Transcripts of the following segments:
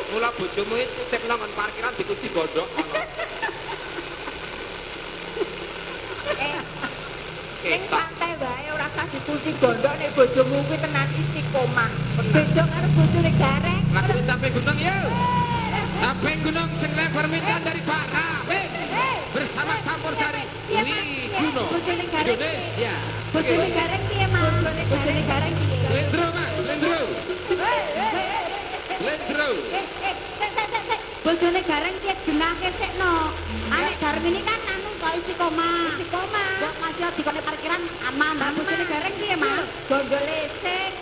mula bojomu itu tip nang parkiran dikunci gondok ngono. Ning santai wae ora usah dikunci gondok nek bojomu kuwi tenan istiqomah. Beda karo bojone gareng. Lah kuwi sampai gunung ya. Sampai gunung Cengleng permintaan dari Pak Ramin bersama Campur Sari. Wih, Gunung Indonesia. Bojone gareng piye, Mas? Bojone gareng piye? Lendro, Mas, lendro. Lendro. Bojone gareng piye genake sekno. Anek Darmini kan anu kok istiqomah. Istiqomah. Kok masih dikone parkiran aman. Lah bojone gareng piye, Mas? Gondol lesing.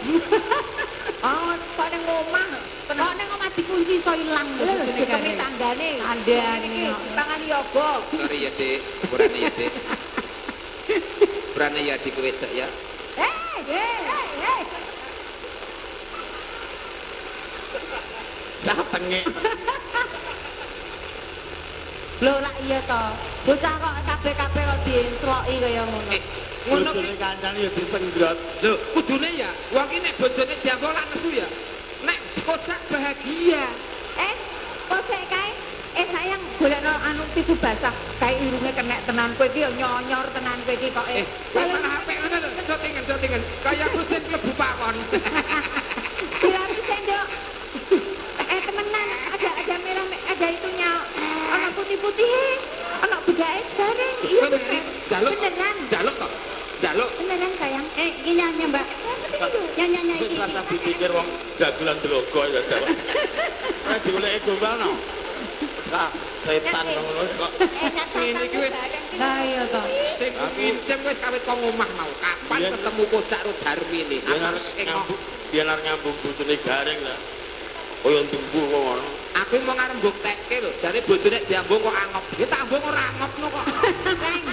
Oh, kok ning omah. Kok ning omah dikunci iso ilang bojone gareng. Tanggane. Andhan iki pangan yoga. Sorry ya, Dik. Sepurane ya, Dik. Sepurane ya di wedok ya. Cah tengek. Lho lak iya to. Bocah kok kabeh-kabeh kok diensloki kaya ngono. Ngono Bojone ki. kancane ya disenggrot. Lho, kudune ya, wong ki nek bojone diambo lak nesu ya. Nek kocak bahagia. Kok sik kae sayang golekno anu tisu basah kae irunge kenek tenan kowe iki ya nyonyor tenan kowe iki kok Kowe malah apik ngono lho, syutingan. Kaya kucing mlebu pawon. Dilapis sendok. Temenan ada merah ada itunya. Ana putih-putih. Ana budake bareng. Iya Kowe mari jaluk. Beneran. Jaluk kok. Jaluk. Beneran sayang. Iki nyanyi, Mbak. Nyanyi Wis iki. rasa dipikir wong dagelan dlogo ya jawab. Ora dioleki gombal no. Setan ngono kok. Ini ki wis Lah iya to. sing pincem wis kawit kok ngomah mau. Kapan ketemu kocak ro Darmini? Biar harus nyambung, biar harus nyambung bojone gareng lah. Kaya ndembu ngono. Aku mau ngarep mbuktekke lho, jare bojone diambung kok angop. Ya tak ambung ora angopno kok. Reng.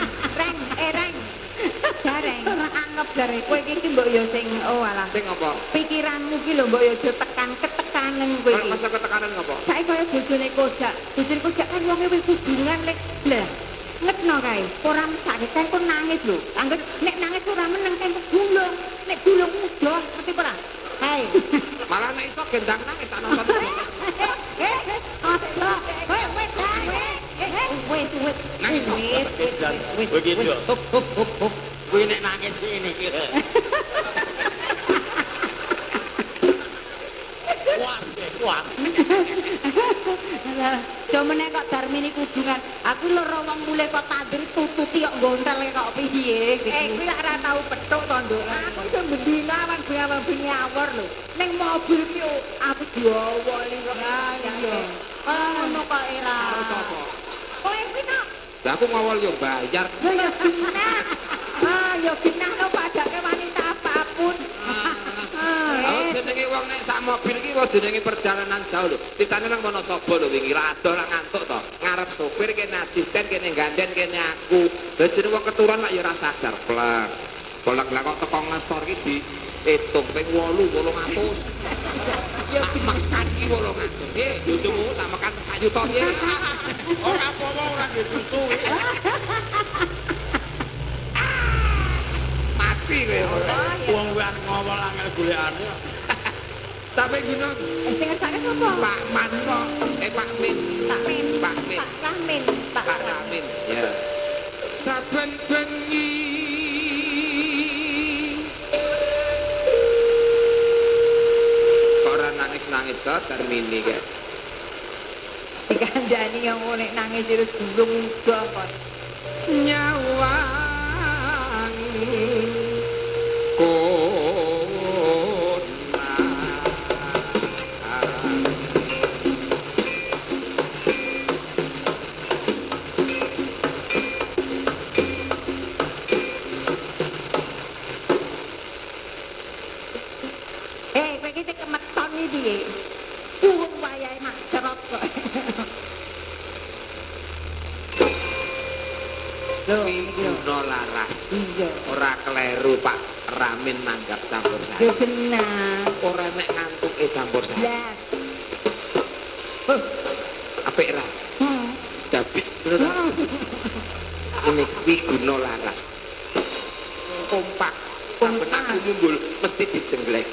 Gareng. Ora anggap jare kowe iki mbok ya sing alah. Sing apa? Pikiranmu ki lho mbok ya aja ketekanen kowe Kalau iki. masa ketekanan ngapa? Saiki kaya bojone Kojak. Bojone Kojak kan wonge wis hubungan lek lah. Ngetno kae, ora mesake kan kok nangis lho. Angger nek nangis ora meneng kan gulung. Nek gulung udah ngerti ora? Hai. Malah nek iso gendang nangis tak nonton. Wait. Nangis kok. Wis. Begitu. Kuwi nek nangis ini iki. Puas. Jomene kok Darmini kudungan. Aku loro wong mulai kok tandur tututi kok gondel kok piye. Kuwi lak ora tau petuk to, Nduk. Aku iso bendina wan bengi awor lho. Ning mobil ki aku diowoli kok. Iya. Ngono kok era. Karo sapa? Kowe kuwi no. Lah aku ngawal yo bayar. Ya genah. Ya genah no padake wanita apapun. Awak jenenge wong nek sak mobil iki wong jenenge perjalanan jauh lho. Titane nang Wonosobo lho wingi ra ado lah ngantuk to. Ngarep sopir kene asisten kene ganden kene aku. Lah jenenge wong keturunan lak ya ora sadar. Plek. Bolak lah kok teko ngesor iki diitung ping 800. Ya makan iki 800. Bojomu sak makan sak yuta piye? Ora apa-apa ora duwe susu. Mati kowe. Wong kuwi arep ngowol angel golekane. Sampai gunung Sing ngersake sapa? Pak Man kok. Pak Min. Pak Min. Pak Min. Pak Rahmin. Pak Ramin. Ya. Saben bengi kok ora nangis-nangis to Darmini ke. Dikandani yang nek nangis terus gulung udah kok. Nyawang konang. Kowe iki kemeton iki piye? Wayahe mak cerot kok. Lho, iki lho. Guna laras. Iya. Ora kleru Pak Ramin nanggap campur Yo sari. benar. Ora nek ngantuke campur sari. Blas. Apik ra? Tapi ini kuwi guna laras. Kompak. Saben aku nyumbul mesti dijengglek.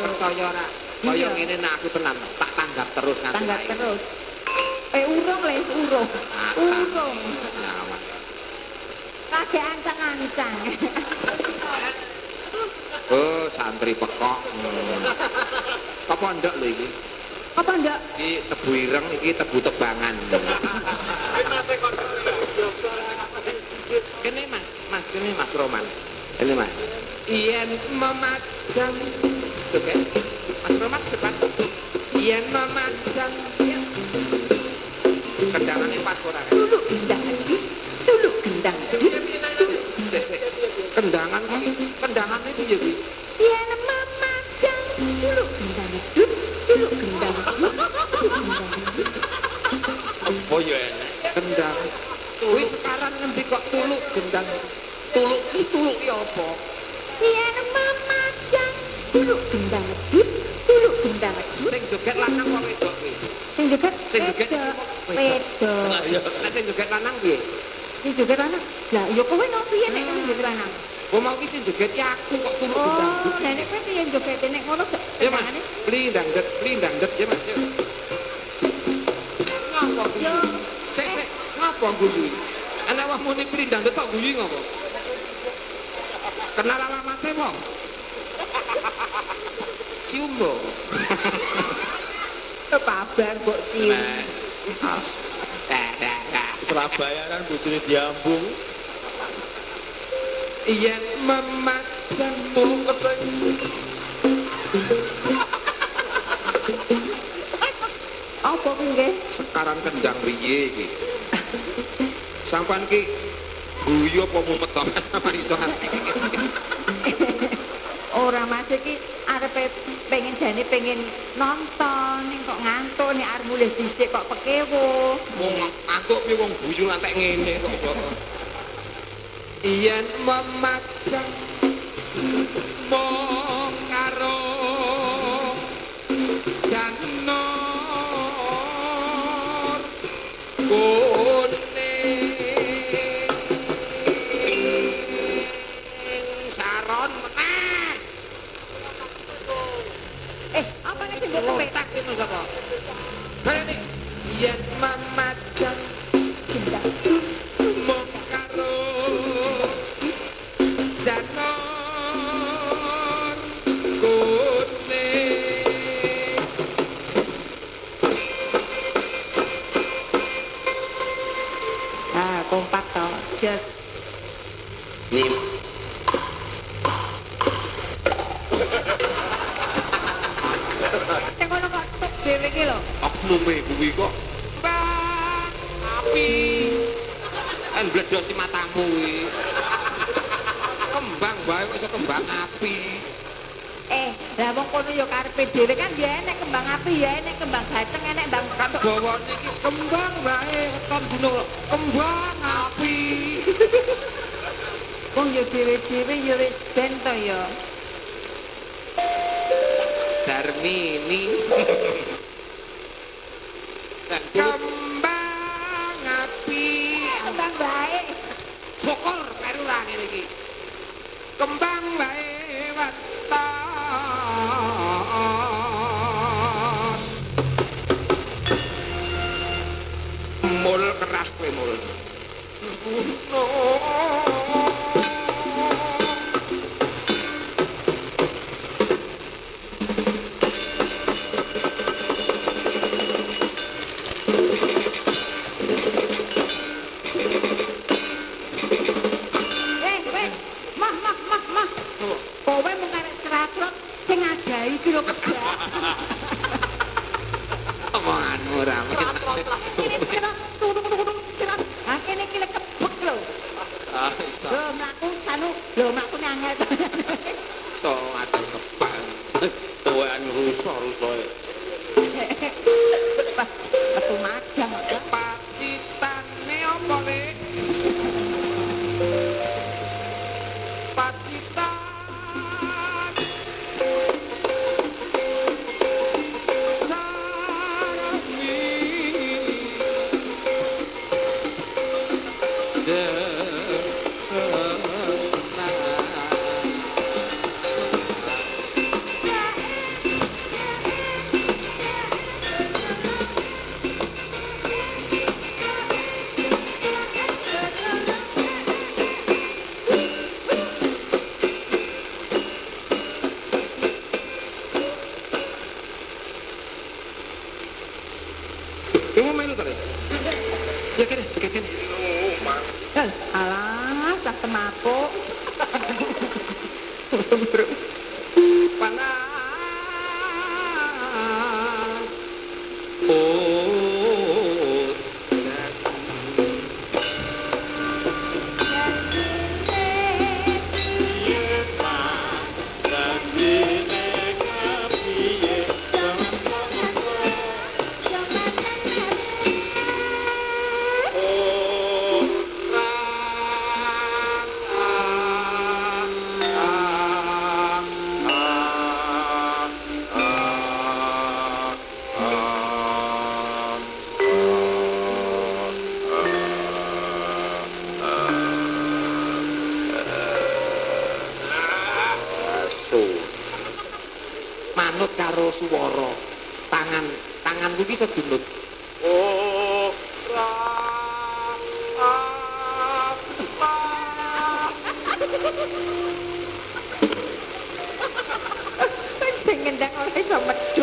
Percaya ora? Kaya Iya. ngene nek aku tenan tak tanggap terus nganti Tanggap saiki. terus. Urung les, urung. Urung. Ya, Mas. Kagak ancang-ancang. Oh, santri pekok. Apa ndak lho iki? Apa ndak? Iki tebu ireng, iki tebu tebangan. Kene Mas, kene Mas Roman. Ini Mas. Yen memajang coba. Mas Roman depan. Yen memajang kendangane pas ora. Tuluk gendang. Tuluk gendang. Cek. Kendangan kok kendangane piye kuwi? Yen memajang tuluk gendang. Tuluk gendang. Apa ya enek? Kendang. Kuwi sekarang ngendi kok tuluk gendang? Tuluk ya apa? Yen memajang tuluk gendang. Tuluk gendang. Sing joget lanang kok wedok kuwi. Sing joget Sing joget wedok. Nah, ya. Nek sing joget lanang piye? Sing joget lanang. Lah ya kowe no piye nek sing joget lanang? Oh mau ki sing joget ya aku kok tuluk gendang. Oh, lah nek kowe piye joget nek ngono kok. Ya Mas, blindang det ya Mas. Ya. Ngapa kuwi? Yo. Sik, ngapa guyu? Ana wong muni blindang det kok guyu ngapa? Kenal alamatnya wong? Cium bo. Kabar kok cium. Mas. Surabaya kan bojone diambung. Yen memajang Tulung keseng. Apa kuwi nggih? sekarang kendang piye iki? Sampan ki guyu apa mumet to Mas sampean iso ati. Ora Mas iki arepe pengen jane pengen nonton ning kok ngantuk nek arep mulih dhisik kok pekewo. Wong ngantuk piye wong guyu ngantek ngene kok. Yen memajang mong karo janur kuning saron meneh. Apa nek sing mbok kepek? Tak iki sapa? Kene yen memajang Gendang. mong karo janur kuning. Ah, kompak to. Just Nih, nek ngono kok tuk dhewe iki lho. oknume kuwi kok. Bang, api. Kan bledosi matamu kuwi. Kembang bae kok iso kembang api. Lah wong kono ya karepe dhewe kan ya enek kembang api ya enek kembang gaceng enek bang Kan bawane iki kembang bae weton gunung. Kembang api. wong ya dhewe-dhewe ya wis ben to ya. Darmini. Kembang api. Kembang bae. Syukur karo ra ngene iki. Kembang bae weton. Mul keras kowe mul. Wes, mah. Kowe mung karek kerakrot sing ngadahi iki lho kebak. Omongan ora Ini kira turun. Ha kene iki lek kebek lho. Ah, iso. Lho mlaku sanu, lho mlaku nyangel. so ngadeg kepak. Tuwekan rusak-rusoke. Metu madang kok. Pacitane apa le? Pacitan. Sarami. Kamu melu ta, Le? Ya kene, sikit kene. Alah, cah temapuk. Panas. Oh. Manut karo swara tanganku iki segunut. Oh, Sing ngendang ora iso medhot.